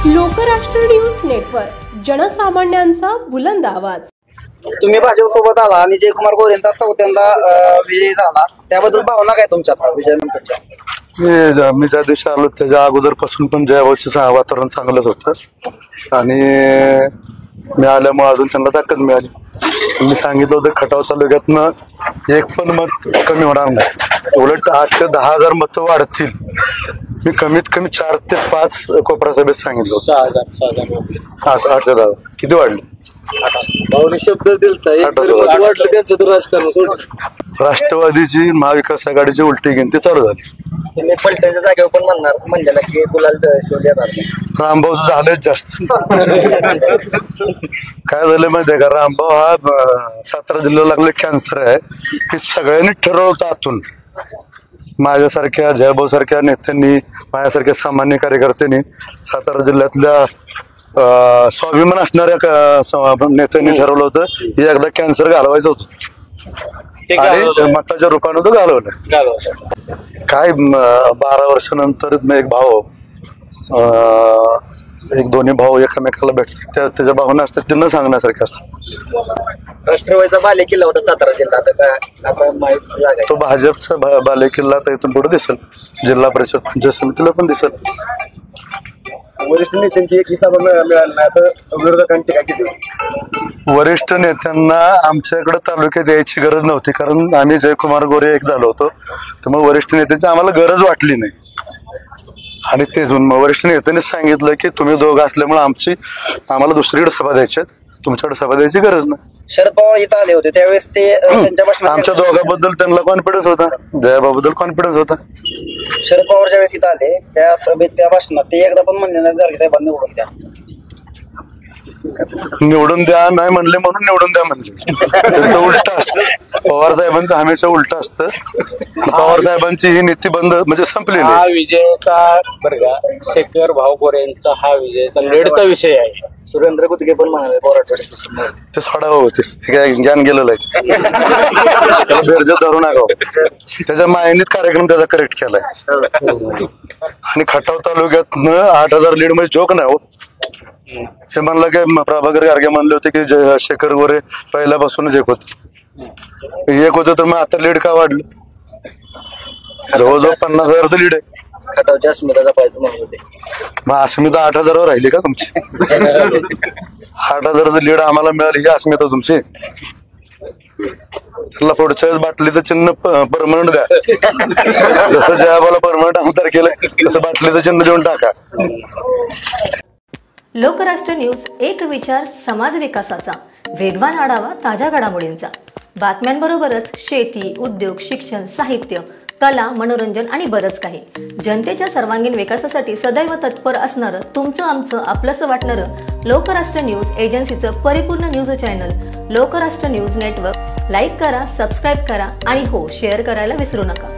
Lokrashtra news network, जनसामान्यांचा बुलंद आवाज। तुम्ही भाजप सोबत आला आणि जयकुमार गोरेंचा चौथ्यांदा विजय झाला, त्याबद्दल भावना काय तुमच्या विजयानंतरच्या? मी ज्या दिवशी आलो त्याच्या अगोदरपासून पण जयभाऊचं वातावरण चांगलंच होतं आणि मी आल्यामुळे अजून त्यांना ताकद मिळाली। मी सांगितलं होतं खटाव तालुक्यातनं एक पण मत कमी होणार नाही, उलट 8 ते 10,000 मतं वाढतील। मी कमीत कमी 4 ते 5 कोपरा सभेत सांगितलं होतं। 8 ते 10 किती वाढले? भाऊने शब्द दिलता वाटलं त्यांचं तर राजकारण राष्ट्रवादीची महाविकास आघाडीची उलटी गिनती चालू झाली। पलट्याच्या जागेवर पण म्हणलेला की गुलाल रामभाऊ झालेच जास्त। काय झालं माहितीये का, रामभाऊ हा सातारा जिल्ह्याला लागले कॅन्सर आहे हे सगळ्यांनी ठरवलं होतं आतून। माझ्यासारख्या जयभाऊ सारख्या नेत्यांनी, माझ्यासारख्या सामान्य कार्यकर्त्यांनी, सातारा जिल्ह्यातल्या स्वाभिमान असणाऱ्या नेत्यांनी ठरवलं होतं हे एकदा कॅन्सर घालवायचं होतं आणि मताच्या रूपानं तो घालवलं। काय 12 वर्षानंतर एक भाऊ एक दोन्ही भाऊ एकमेकाला भेटतात, त्याच्या भावना असतात ते न सांगण्यासारख्या असतात। राष्ट्रवादीचा बालेकिल्ला होता सातारा जिल्हा, आता तो भाजपचा बालेकिल्ला तर इथून पुढे दिसेल, जिल्हा परिषद पंचायत समितीला पण दिसेल। वरिष्ठ नेत्यांची एक हिसाब मिळाला नाही असं विरोधकांनी टीका केली। वरिष्ठ नेत्यांना आमच्याकडे तालुक्यात यायची गरज नव्हती, कारण आम्ही जयकुमार गोरे एक झालो होतो, त्यामुळे वरिष्ठ नेत्यांची आम्हाला गरज वाटली नाही। आणि तेच वरिष्ठ नेत्यांनीच सांगितलं की तुम्ही दोघं असल्यामुळे आम्हाला दुसरीकडे सभा द्यायची, तुमच्याकडे सभा द्यायची गरज नाही। शरद पवार इथं आले होते त्यावेळेस ते आमच्या दोघांबद्दल त्यांना कॉन्फिडन्स होता, जयाबाबद्दल कॉन्फिडन्स होता। शरद पवार ज्यावेळेस इथं आले त्या सभेत त्या भाषणात ते एकदा पण म्हणले नाही गाडगे साहेबांनी निवडून द्या नाही म्हणले म्हणून निवडून द्या म्हणले, त्यांचं उलट असतं। पवार साहेबांचं हमेशा उलट असतं। पवार साहेबांची ही नीती बंद म्हणजे संपलेली। हा विजयाचा बरगा शेखर भाऊ गोरेंचा हा विजयाचा लेडचा विषय आहे। सुरेंद्र कुतके पण म्हणाले ते सोडावं होते, काय ज्ञान गेलेलं आहे त्याला बेरजत धरू नका। त्याच्या मायनीत कार्यक्रम त्याचा करेक्ट केलाय आणि खटाव तालुक्यातनं 8,000 लीड म्हणजे जोक नाही हो। हे म्हणलं की प्रभाकर गारगे म्हणले होते की शेखर गोरे पहिल्यापासूनच एक होतं तर मग आता लीड का वाढलं? जवळजवळ 50,000चं लीड आहे। खटावच्या अस्मिता जपायचं म्हणत होते, मग अस्मिता 8,000वर राहिली का तुमची? 8,000चं लीड आम्हाला मिळाली ही अस्मिता तुमची? त्याला पुढच्या वेळेस बाटलीचं चिन्ह परमनंट द्या, जसं जयाबाला परमनंट आमदार केलं तसं बाटलीचं चिन्ह देऊन टाका। लोकराष्ट्र न्यूज, एक विचार समाज विकासाचा, वेगवान आढावा ताज्या घडामोडींचा, बातम्यांबरोबरच शेती, उद्योग, शिक्षण, साहित्य, कला, मनोरंजन आणि बरंच काही। जनतेच्या सर्वांगीण विकासासाठी सदैव तत्पर असणारं, तुमचं आमचं आपलंसं वाटणारं लोकराष्ट्र न्यूज एजन्सीचं परिपूर्ण news channel Lokrashtra news network like करा, सबस्क्राईब करा आणि हो शेअर करायला विसरू नका।